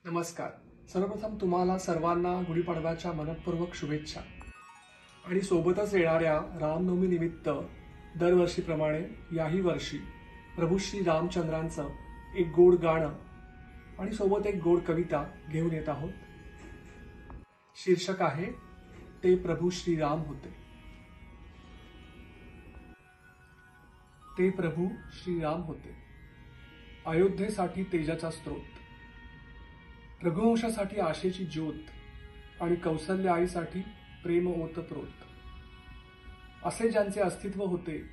नमस्कार. सर्वप्रथम तुम्हाला सर्वांना गुढीपाडव्याच्या मनपूर्वक शुभेच्छा. आणि सोबतच येणाऱ्या रामनवमी निमित्त दरवर्षीप्रमाणे याही वर्षी प्रभू श्री रामचंद्रांचं एक गोड गाणं आणि सोबत एक गोड कविता घेऊन येत आहोत. शीर्षक आहे ते प्रभू श्री राम होते. ते प्रभू श्री राम होते, अयोध्येसाठी तेजाचा स्रोत, रघुवंशासाठी आशेची ज्योत आणि कौसल्य आईसाठी प्रेम ओतप्रोत. असे ज्यांचे अस्तित्व होते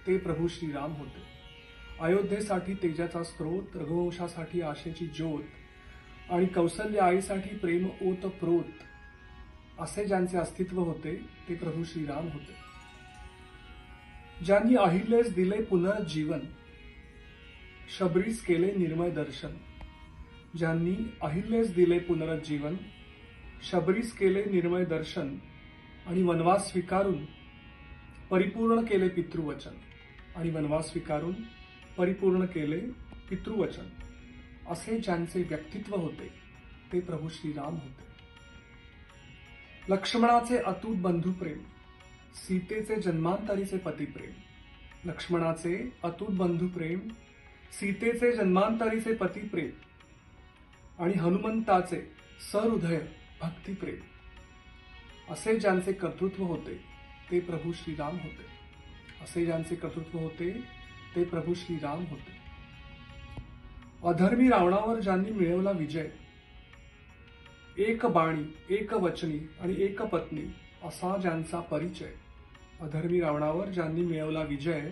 ते प्रभू श्री राम होते. अयोध्येसाठी तेजाचा स्रोत, रघुवंशासाठी आशेची ज्योत आणि कौसल्य आईसाठी प्रेम ओतप्रोत. असे ज्यांचे अस्तित्व होते ते प्रभू श्री राम होते. ज्यांनी अहिल्यास दिले पुनर्जीवन, शबरीस केले निर्मळ दर्शन. ज्यांनी अहिल्यास दिले पुनरुज्जीवन, शबरीस केले निर्मळ दर्शन आणि वनवास स्वीकारून परिपूर्ण केले पितृवचन. आणि वनवास स्वीकारून परिपूर्ण केले पितृवचन. असे ज्यांचे व्यक्तित्व होते ते प्रभू श्री राम होते. लक्ष्मणाचे अतूट बंधुप्रेम, सीतेचे जन्मांतरीचे पतिप्रेम. लक्ष्मणाचे अतूट बंधुप्रेम, सीतेचे जन्मांतरीचे पतिप्रेम आणि हनुमंताचे सहृदय भक्तिप्रेम. असे ज्यांचे कर्तृत्व होते ते प्रभू श्री राम होते. असे ज्यांचे कर्तृत्व होते ते प्रभू श्री राम होते. अधर्मी रावणावर ज्यांनी मिळवला विजय, एक बाणी, एक वचनी आणि एक पत्नी असा ज्यांचा परिचय. अधर्मी रावणावर ज्यांनी मिळवला विजय,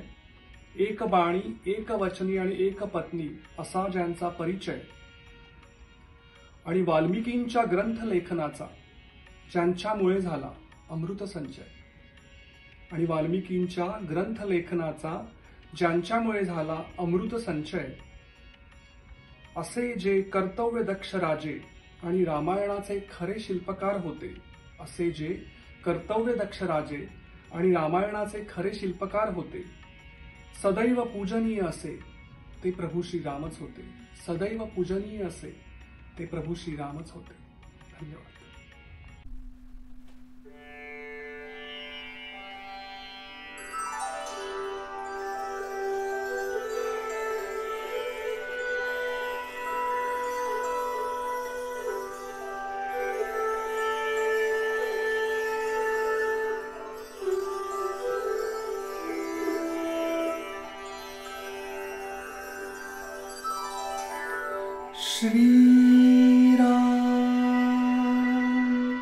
एक बाणी, एक वचनी आणि एक पत्नी असा ज्यांचा परिचय. आणि वाल्मिकींच्या ग्रंथ लेखनाचा ज्यांच्यामुळे झाला अमृत संचय. आणि वाल्मिकींच्या ग्रंथ लेखनाचा ज्यांच्यामुळे झाला अमृत संचय. असे जे कर्तव्य दक्ष राजे आणि रामायणाचे खरे शिल्पकार होते. असे जे कर्तव्य दक्ष राजे आणि रामायणाचे खरे शिल्पकार होते. सदैव पूजनीय असे ते प्रभू श्री रामच होते. सदैव पूजनीय असे ते प्रभू श्री रामच होते. धन्यवाद. श्री राम,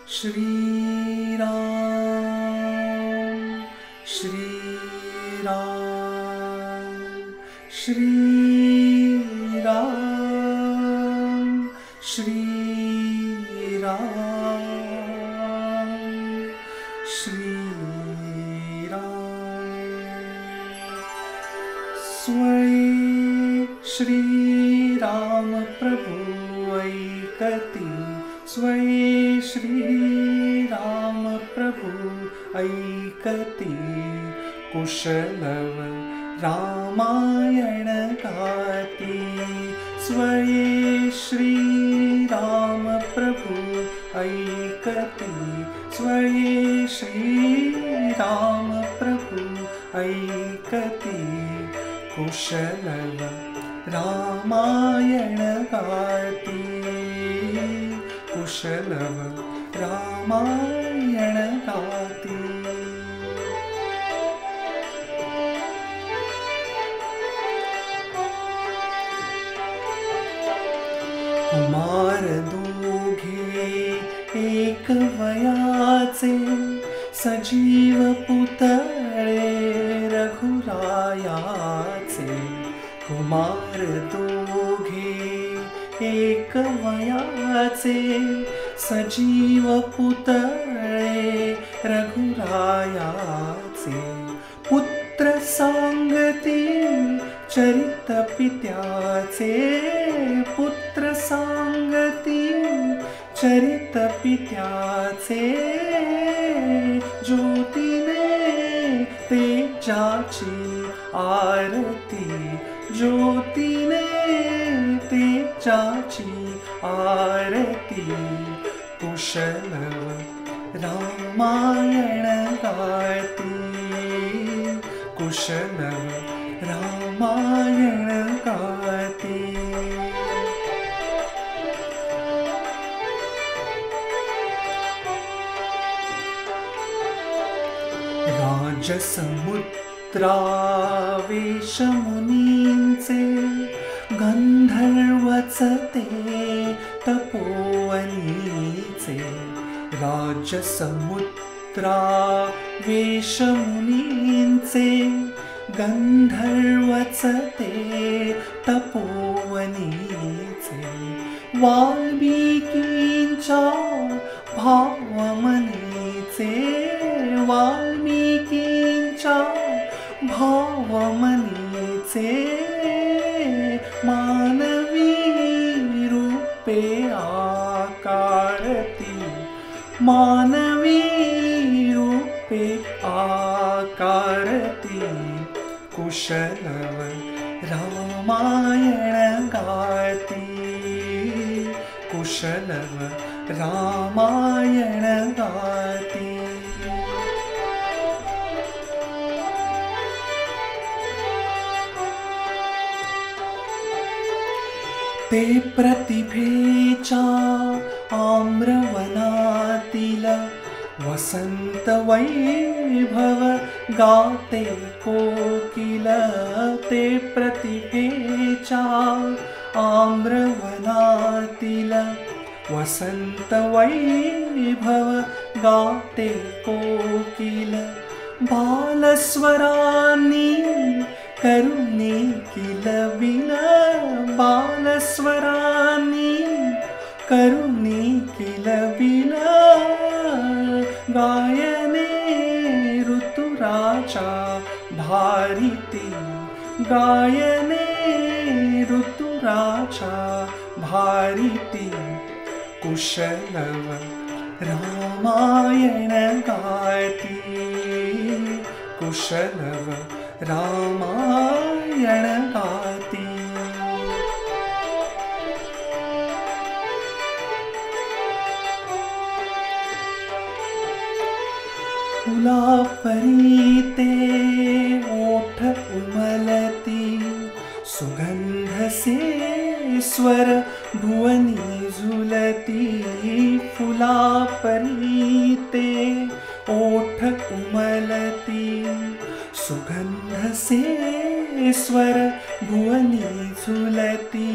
श्री राम, श्री राम, श्री राम, श्री राम, श्री राम. स्वयं श्री राम प्रभु ऐकती, स्वयं श्री राम प्रभु ऐकती. कुशलव रामायण गाती, स्वयं श्री राम प्रभु ऐकती. स्वयं श्री राम प्रभु ऐकती. कुशलव रामायण गाती, कुशलव रामायण गाती. कुमार दोघे एक वयाचे, सजीव पुतळे रघुरायाचे. कुमार दोघे एक वयाचे, सजीव पुतळे रघुरायाचे. पुत्र सांगती चरित पित्याचे, पुत्र सांगती चरित पित्याचे. ज्योतीने तेजाची आरती, ज्योतीने तेजाची आरती कुशलव रामायण गाती कुशलव रामायण गाती राजसमुद्रावेशमुनींचे गंधर्वचते तपोवनीचे राजसमुद्रावेशमुनींचे गंधर्वचते तपोवनीचे वाल्मीकींच्या भावमनीचे वाल्मीकींच्या भावमनीचे मानवी रूपे आकारती मानवी रूपे आकारती कुशलव रामायण गाती कुशलव रामायण गाती ते प्रतिभेच्या आम्रवनातील वसंत वैभव गाते कोकिल ते प्रतिभेच्या आम्रवनातील वसंत वैभव गाते कोकिल बालस्वरांनी करुणी किलबिल बालस्वरांनी करुणी किलबिल गायने ऋतुराजा भारिती गायने ऋतुराजा भारिती कुशलव रामायण गाती कुशलव रामायण गाती फुलापरीते ओठ उमलती सुगंध से स्वर भुवनी झुलती फुलापरीते ओठ उमलती सुगंध से स्वर भुवनी झुलती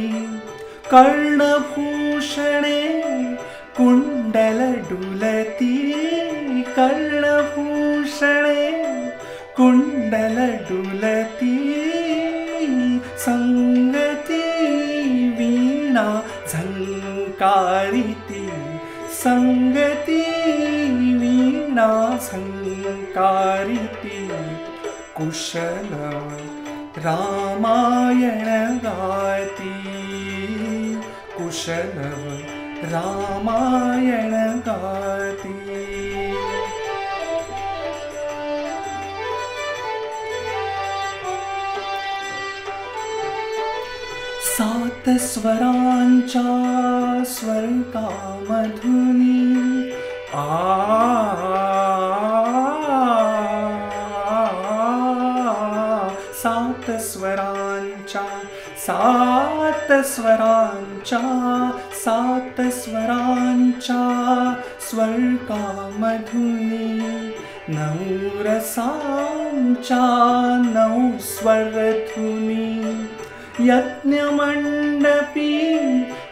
कर्णभूषणे कुंडल डुलती कर्णभूषणे कुंडल डुलती संगती वीणा झंकारिती संगती वीणा झंकारिती कुशलव रामायण गाती कुशलव रामायण गाती सात स्वरांच्या स्वर्गामधुनी सात स्वरांच्या स्वर्गामधुनी नऊ रसांच्या नऊ स्वरधुनी यज्ञमंडपी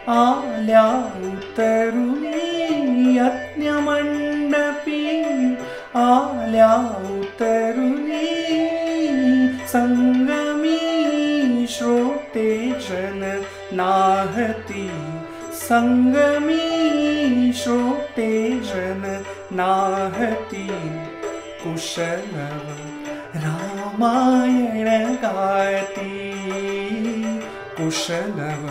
आल्या उतरुनी यज्ञमंडपी आल्या उतरुनी संगमी श्रोते जन नाहती संगमी श्रोते जन नाहती कुशलव रामायण गाती कुशलव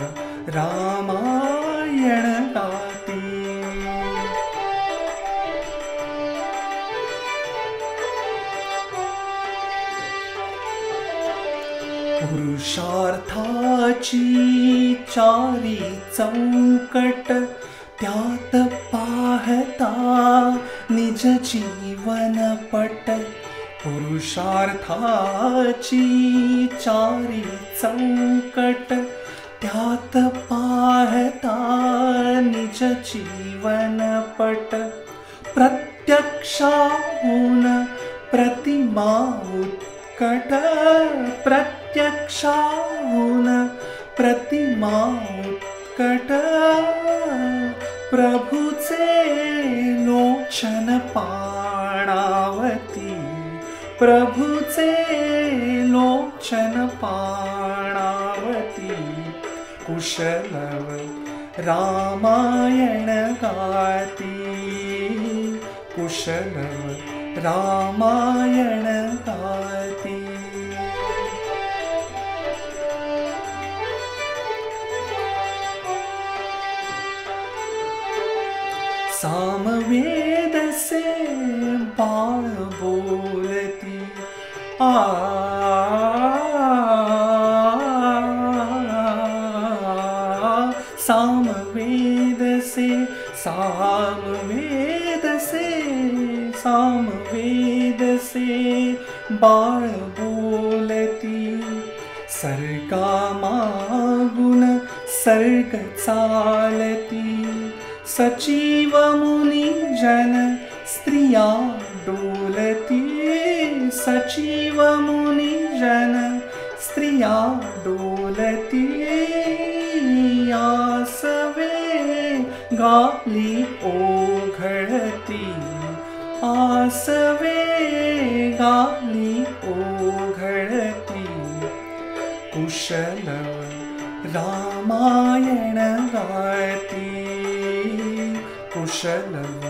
रामायण गाती पुरुषार्थाची चारी चौकट त्यात पाहता निज जीवन पट पुरुषार्थाची चारी चौकट त्यात पाहता निज जीवन पट प्रत्यक्षाहून प्रतिमा उत्कट प्रत्यक्षाहून प्रतिमा उत्कट प्रभुचे लोचन पाणावती प्रभुचे लोचन पाणावती कुशलव रामायण गाती कुशलव रामायण गाती सामवेद से बाळ बोलती सामवेद से बाळ बोलती सर्गा मागुण सर्ग चालती सचिव मुनी जन स्त्रिया डोलती सचिव मुनी जन स्त्रिया डोलती आसवे गाली ओघळती आसवे गाली ओघळती कुशलव रामायण गाती कुशलव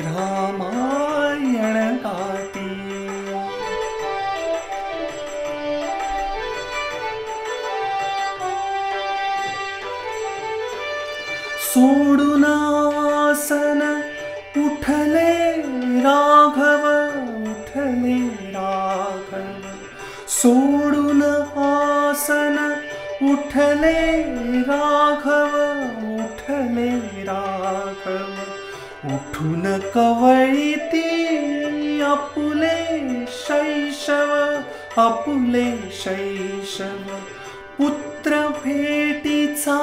रामायण गाती सोडून आसन उठले राघव सोडून आसन उठले राघव उठून कवळीती आपुले शैशव पुत्र भेटीचा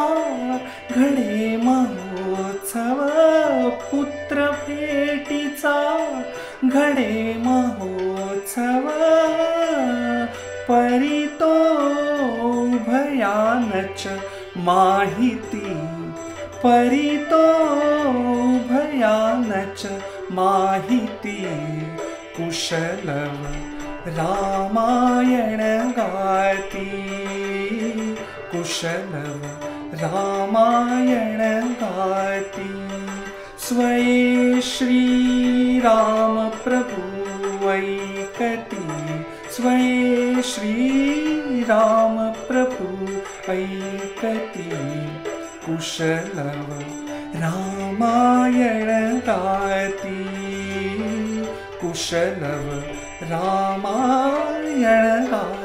घडे महोत्सव पुत्र भेटीचा घडे महोत्सव परितो भयानच माहिती परितो भयानच माहिती कुशलव रामायण गाती कुशलव रामायण गाती स्वये श्रीराम प्रभु ऐकती स्वये श्रीराम प्रभु ऐकती कुशलव रामायण गाती कुशलव रामायण गाती